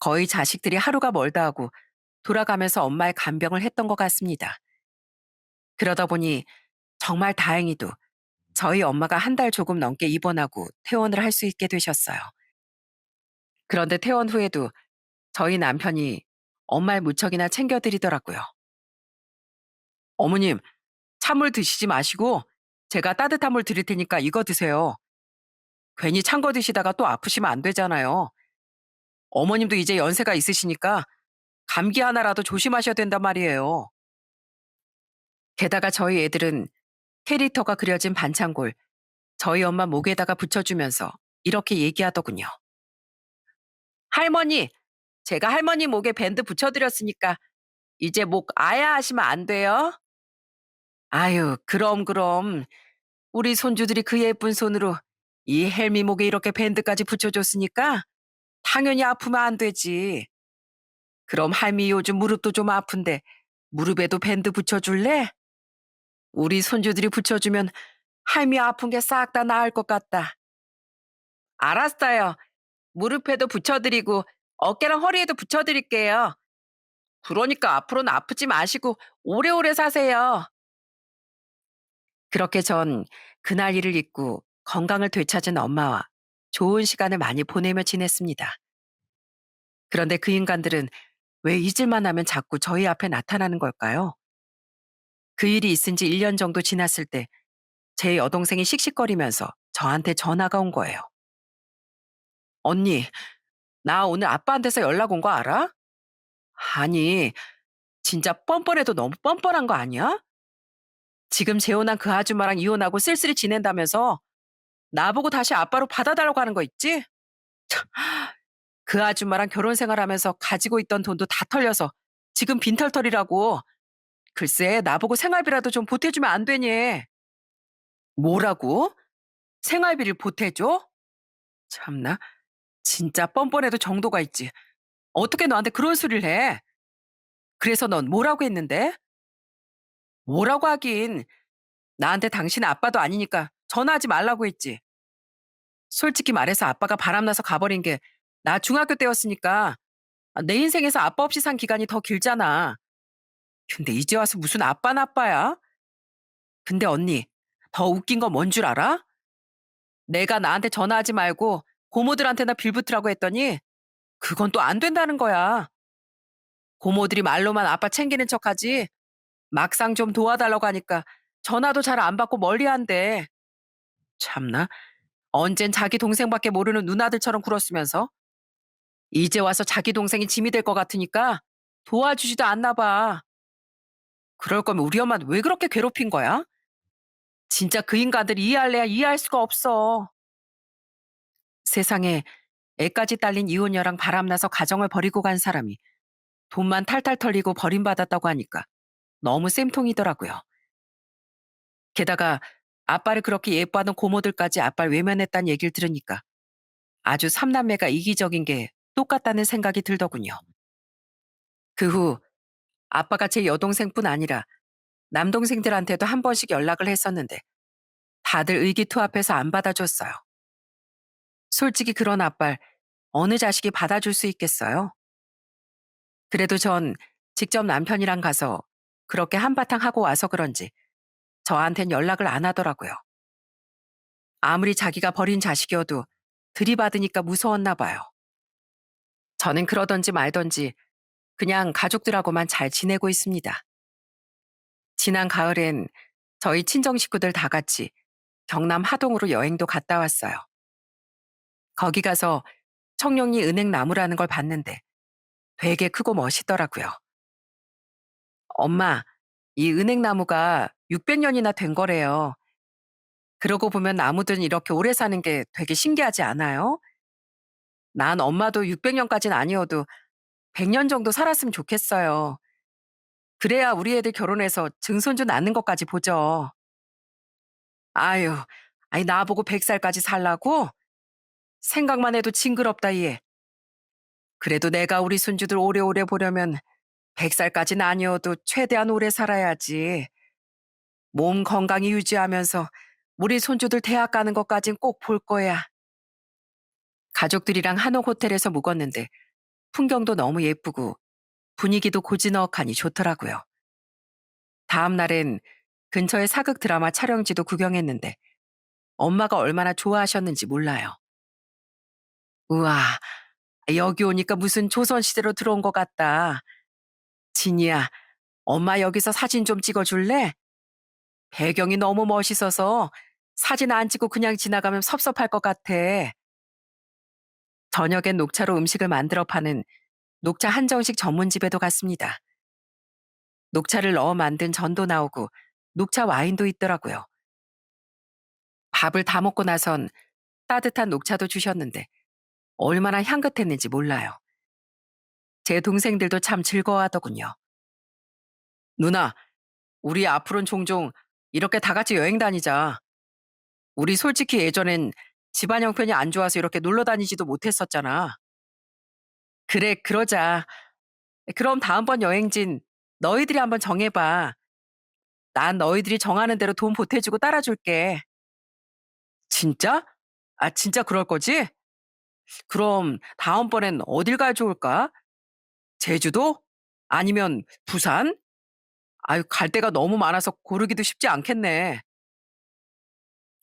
거의 자식들이 하루가 멀다 하고 돌아가면서 엄마의 간병을 했던 것 같습니다. 그러다 보니 정말 다행히도 저희 엄마가 한 달 조금 넘게 입원하고 퇴원을 할 수 있게 되셨어요. 그런데 퇴원 후에도 저희 남편이 엄마를 무척이나 챙겨드리더라고요. 어머님, 찬물 드시지 마시고 제가 따뜻한 물 드릴 테니까 이거 드세요. 괜히 찬 거 드시다가 또 아프시면 안 되잖아요. 어머님도 이제 연세가 있으시니까 감기 하나라도 조심하셔야 된단 말이에요. 게다가 저희 애들은 캐릭터가 그려진 반창골 저희 엄마 목에다가 붙여주면서 이렇게 얘기하더군요. 할머니, 제가 할머니 목에 밴드 붙여드렸으니까 이제 목 아야 하시면 안 돼요? 아유, 그럼. 우리 손주들이 그 예쁜 손으로 이 헬미 목에 이렇게 밴드까지 붙여줬으니까 당연히 아프면 안 되지. 그럼 할미 요즘 무릎도 좀 아픈데 무릎에도 밴드 붙여줄래? 우리 손주들이 붙여주면 할미 아픈 게 싹 다 나을 것 같다. 알았어요. 무릎에도 붙여드리고 어깨랑 허리에도 붙여드릴게요. 그러니까 앞으로는 아프지 마시고 오래오래 사세요. 그렇게 전 그날 일을 잊고 건강을 되찾은 엄마와 좋은 시간을 많이 보내며 지냈습니다. 그런데 그 인간들은 왜 잊을만 하면 자꾸 저희 앞에 나타나는 걸까요? 그 일이 있은 지 1년 정도 지났을 때 제 여동생이 씩씩거리면서 저한테 전화가 온 거예요. 언니, 나 오늘 아빠한테서 연락 온 거 알아? 아니, 진짜 뻔뻔해도 너무 뻔뻔한 거 아니야? 지금 재혼한 그 아줌마랑 이혼하고 쓸쓸히 지낸다면서 나보고 다시 아빠로 받아달라고 하는 거 있지? 그 아줌마랑 결혼 생활하면서 가지고 있던 돈도 다 털려서 지금 빈털털이라고. 글쎄, 나보고 생활비라도 좀 보태주면 안 되니? 뭐라고? 생활비를 보태줘? 참나, 진짜 뻔뻔해도 정도가 있지. 어떻게 너한테 그런 소리를 해? 그래서 넌 뭐라고 했는데? 뭐라고 하긴. 나한테 당신 아빠도 아니니까 전화하지 말라고 했지. 솔직히 말해서 아빠가 바람나서 가버린 게 나 중학교 때였으니까 내 인생에서 아빠 없이 산 기간이 더 길잖아. 근데 이제 와서 무슨 아빠는 아빠야? 근데 언니, 더 웃긴 건 뭔 줄 알아? 내가 나한테 전화하지 말고 고모들한테나 빌붙으라고 했더니 그건 또 안 된다는 거야. 고모들이 말로만 아빠 챙기는 척하지 막상 좀 도와달라고 하니까 전화도 잘 안 받고 멀리한대. 참나, 언젠 자기 동생밖에 모르는 누나들처럼 굴었으면서 이제 와서 자기 동생이 짐이 될 것 같으니까 도와주지도 않나 봐. 그럴 거면 우리 엄마는 왜 그렇게 괴롭힌 거야? 진짜 그 인간들 이해할래야 이해할 수가 없어. 세상에 애까지 딸린 이혼녀랑 바람나서 가정을 버리고 간 사람이 돈만 탈탈 털리고 버림받았다고 하니까 너무 쌤통이더라고요. 게다가 아빠를 그렇게 예뻐하는 고모들까지 아빠를 외면했다는 얘기를 들으니까 아주 삼남매가 이기적인 게 똑같다는 생각이 들더군요. 그 후 아빠가 제 여동생뿐 아니라 남동생들한테도 한 번씩 연락을 했었는데 다들 의기투합해서 안 받아줬어요. 솔직히 그런 아빠를 어느 자식이 받아줄 수 있겠어요? 그래도 전 직접 남편이랑 가서 그렇게 한바탕 하고 와서 그런지 저한텐 연락을 안 하더라고요. 아무리 자기가 버린 자식이어도 들이받으니까 무서웠나 봐요. 저는 그러던지 말던지 그냥 가족들하고만 잘 지내고 있습니다. 지난 가을엔 저희 친정 식구들 다 같이 경남 하동으로 여행도 갔다 왔어요. 거기 가서 청룡리 은행나무라는 걸 봤는데 되게 크고 멋있더라고요. 엄마, 이 은행나무가 600년이나 된 거래요. 그러고 보면 나무들은 이렇게 오래 사는 게 되게 신기하지 않아요? 난 엄마도 600년까지는 아니어도 100년 정도 살았으면 좋겠어요. 그래야 우리 애들 결혼해서 증손주 낳는 것까지 보죠. 아유, 아니 나보고 100살까지 살라고? 생각만 해도 징그럽다 얘. 그래도 내가 우리 손주들 오래오래 보려면 100살까지는 아니어도 최대한 오래 살아야지. 몸 건강히 유지하면서 우리 손주들 대학 가는 것까진 꼭 볼 거야. 가족들이랑 한옥 호텔에서 묵었는데 풍경도 너무 예쁘고 분위기도 고즈넉하니 좋더라고요. 다음 날엔 근처의 사극 드라마 촬영지도 구경했는데 엄마가 얼마나 좋아하셨는지 몰라요. 우와, 여기 오니까 무슨 조선시대로 들어온 것 같다. 진이야, 엄마 여기서 사진 좀 찍어줄래? 배경이 너무 멋있어서 사진 안 찍고 그냥 지나가면 섭섭할 것 같아. 저녁엔 녹차로 음식을 만들어 파는 녹차 한정식 전문집에도 갔습니다. 녹차를 넣어 만든 전도 나오고 녹차 와인도 있더라고요. 밥을 다 먹고 나선 따뜻한 녹차도 주셨는데 얼마나 향긋했는지 몰라요. 제 동생들도 참 즐거워하더군요. 누나, 우리 앞으로는 종종 이렇게 다 같이 여행 다니자. 우리 솔직히 예전엔 집안 형편이 안 좋아서 이렇게 놀러 다니지도 못했었잖아. 그래, 그러자. 그럼 다음번 여행진 너희들이 한번 정해봐. 난 너희들이 정하는 대로 돈 보태주고 따라줄게. 진짜? 아, 진짜 그럴 거지? 그럼 다음번엔 어딜 가야 좋을까? 제주도? 아니면 부산? 아유, 갈 데가 너무 많아서 고르기도 쉽지 않겠네.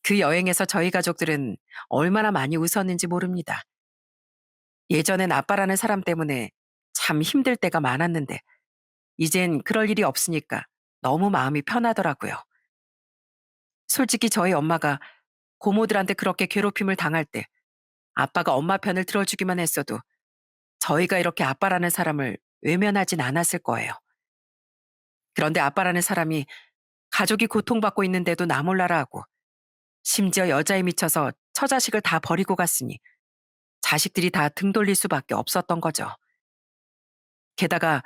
그 여행에서 저희 가족들은 얼마나 많이 웃었는지 모릅니다. 예전엔 아빠라는 사람 때문에 참 힘들 때가 많았는데, 이젠 그럴 일이 없으니까 너무 마음이 편하더라고요. 솔직히 저희 엄마가 고모들한테 그렇게 괴롭힘을 당할 때 아빠가 엄마 편을 들어주기만 했어도 저희가 이렇게 아빠라는 사람을 외면하진 않았을 거예요. 그런데 아빠라는 사람이 가족이 고통받고 있는데도 나 몰라라 하고 심지어 여자에 미쳐서 처자식을 다 버리고 갔으니 자식들이 다 등 돌릴 수밖에 없었던 거죠. 게다가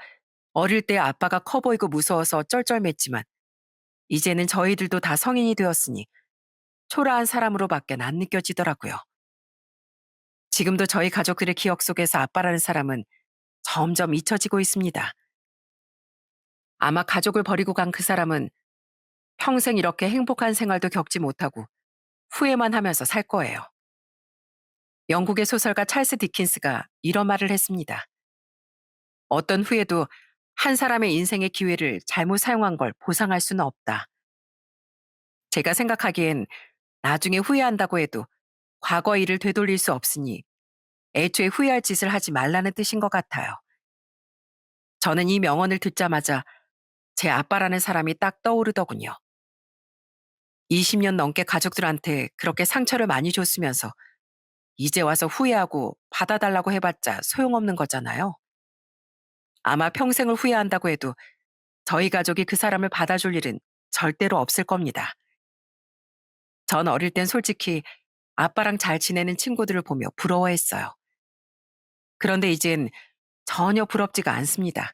어릴 때 아빠가 커 보이고 무서워서 쩔쩔맸지만 이제는 저희들도 다 성인이 되었으니 초라한 사람으로밖에 안 느껴지더라고요. 지금도 저희 가족들의 기억 속에서 아빠라는 사람은 점점 잊혀지고 있습니다. 아마 가족을 버리고 간 그 사람은 평생 이렇게 행복한 생활도 겪지 못하고 후회만 하면서 살 거예요. 영국의 소설가 찰스 디킨스가 이런 말을 했습니다. 어떤 후회도 한 사람의 인생의 기회를 잘못 사용한 걸 보상할 수는 없다. 제가 생각하기엔 나중에 후회한다고 해도 과거 일을 되돌릴 수 없으니 애초에 후회할 짓을 하지 말라는 뜻인 것 같아요. 저는 이 명언을 듣자마자 제 아빠라는 사람이 딱 떠오르더군요. 20년 넘게 가족들한테 그렇게 상처를 많이 줬으면서 이제 와서 후회하고 받아달라고 해봤자 소용없는 거잖아요. 아마 평생을 후회한다고 해도 저희 가족이 그 사람을 받아줄 일은 절대로 없을 겁니다. 전 어릴 땐 솔직히 아빠랑 잘 지내는 친구들을 보며 부러워했어요. 그런데 이젠 전혀 부럽지가 않습니다.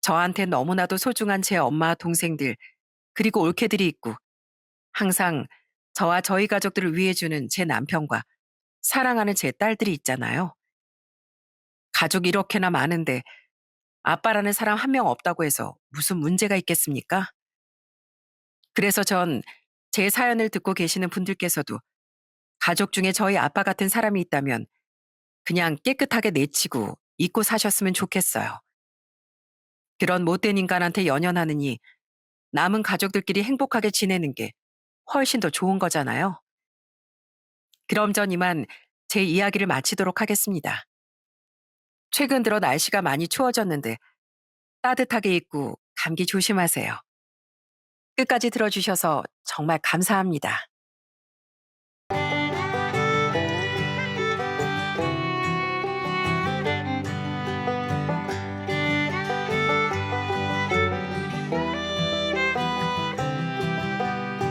저한테 너무나도 소중한 제 엄마, 동생들, 그리고 올케들이 있고 항상 저와 저희 가족들을 위해주는 제 남편과 사랑하는 제 딸들이 있잖아요. 가족이 이렇게나 많은데 아빠라는 사람 한 명 없다고 해서 무슨 문제가 있겠습니까? 그래서 전 제 사연을 듣고 계시는 분들께서도 가족 중에 저희 아빠 같은 사람이 있다면 그냥 깨끗하게 내치고 잊고 사셨으면 좋겠어요. 그런 못된 인간한테 연연하느니 남은 가족들끼리 행복하게 지내는 게 훨씬 더 좋은 거잖아요. 그럼 전 이만 제 이야기를 마치도록 하겠습니다. 최근 들어 날씨가 많이 추워졌는데 따뜻하게 입고 감기 조심하세요. 끝까지 들어주셔서 정말 감사합니다.